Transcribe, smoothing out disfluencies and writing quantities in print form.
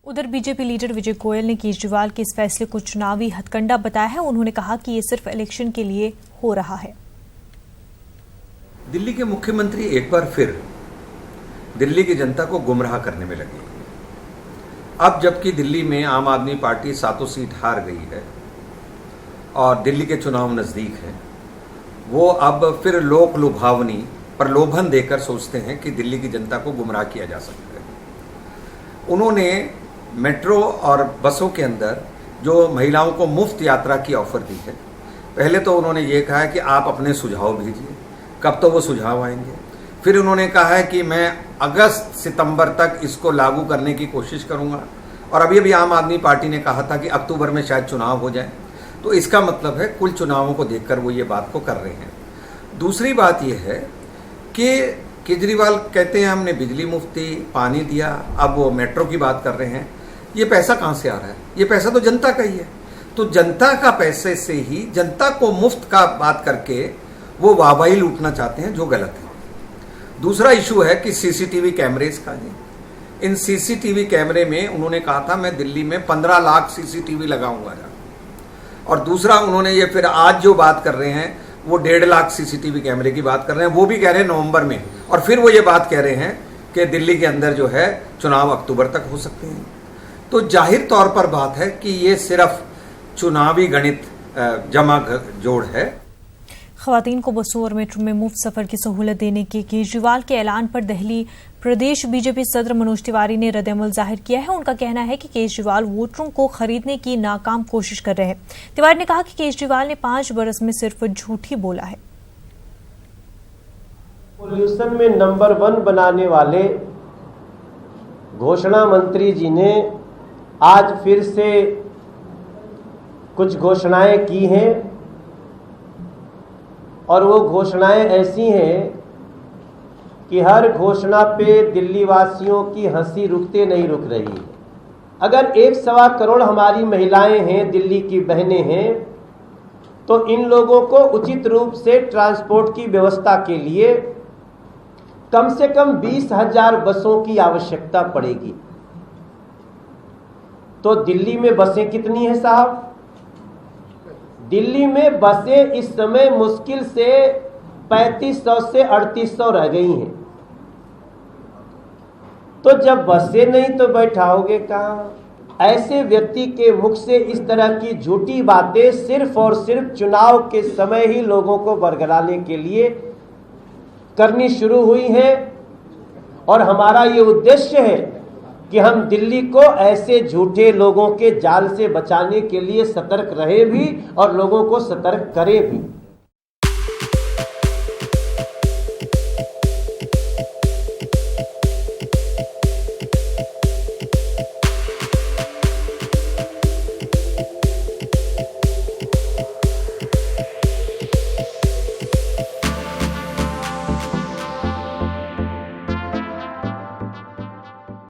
उधर BJP leader विजय गोयल ने केजरीवाल के इस फैसले को चुनावी हथकंडा बताया है। उन्होंने कहा कि ये सिर्फ इलेक्शन के लिए हो रहा है। दिल्ली के मुख्यमंत्री एक बार फिर दिल्ली की जनता को गुमराह करने में लगे। अब जबकि दिल्ली में आम आदमी पार्टी 7 सीट हार गई है और दिल्ली के चुनाव नज़दीक है, वो अब फिर लोक लुभावनी प्रलोभन देकर सोचते हैं कि दिल्ली की जनता को गुमराह किया जा सकता है। उन्होंने मेट्रो और बसों के अंदर जो महिलाओं को मुफ्त यात्रा की ऑफर दी है, पहले तो उन्होंने ये कहा है कि आप अपने सुझाव भेजिए, कब तो वो सुझाव आएंगे। फिर उन्होंने कहा है कि मैं अगस्त सितंबर तक इसको लागू करने की कोशिश करूंगा, और अभी आम आदमी पार्टी ने कहा था कि अक्टूबर में शायद चुनाव हो जाए। तो इसका मतलब है कुल चुनावों को देखकर वो ये बात को कर रहे हैं। दूसरी बात ये है कि केजरीवाल कहते हैं हमने बिजली मुफ्त दी, पानी दिया, अब वो मेट्रो की बात कर रहे हैं। ये पैसा कहाँ से आ रहा है? ये पैसा तो जनता का ही है। तो जनता का पैसे से ही जनता को मुफ्त का बात करके वो वाहवाही लूटना चाहते हैं, जो गलत है। दूसरा इशू है कि सीसीटीवी कैमरेज का जी, इन सीसीटीवी कैमरे में उन्होंने कहा था मैं दिल्ली में 15 लाख सीसीटीवी लगाऊंगा। और दूसरा उन्होंने ये फिर आज जो बात कर रहे हैं वो 1.5 लाख सीसीटीवी कैमरे की बात कर रहे हैं, वो भी कह रहे हैं नवंबर में। और फिर वो ये बात कह रहे हैं कि दिल्ली के अंदर जो है चुनाव अक्टूबर तक हो सकते हैं। तो जाहिर तौर पर बात है कि ये सिर्फ चुनावी गणित जमा जोड़ है। खवातीन को बसों और मेट्रो में मुफ्त सफर की सहूलत देने के केजरीवाल के ऐलान पर दिल्ली प्रदेश बीजेपी सदर मनोज तिवारी ने रद्द-ए-अमल जाहिर किया है। उनका कहना है कि केजरीवाल वोटरों को खरीदने की नाकाम कोशिश कर रहे हैं। तिवारी ने कहा कि केजरीवाल ने 5 बरस में सिर्फ झूठ ही बोला है। पोल्यूशन में नंबर 1 बनाने वाले घोषणा मंत्री जी ने आज फिर से कुछ घोषणाएं की हैं, और वो घोषणाएं ऐसी हैं कि हर घोषणा पे दिल्ली वासियों की हंसी रुकते नहीं रुक रही है। अगर 1.25 करोड़ हमारी महिलाएं हैं, दिल्ली की बहनें हैं, तो इन लोगों को उचित रूप से ट्रांसपोर्ट की व्यवस्था के लिए कम से कम 20,000 बसों की आवश्यकता पड़ेगी। तो दिल्ली में बसें कितनी हैं साहब? दिल्ली में बसें इस समय मुश्किल से 3500 से 3800 रह गई हैं। तो जब बसें नहीं तो बैठाओगे कहाँ? ऐसे व्यक्ति के मुख से इस तरह की झूठी बातें सिर्फ और सिर्फ चुनाव के समय ही लोगों को बरगलाने के लिए करनी शुरू हुई है। और हमारा ये उद्देश्य है कि हम दिल्ली को ऐसे झूठे लोगों के जाल से बचाने के लिए सतर्क रहे भी और लोगों को सतर्क करें भी।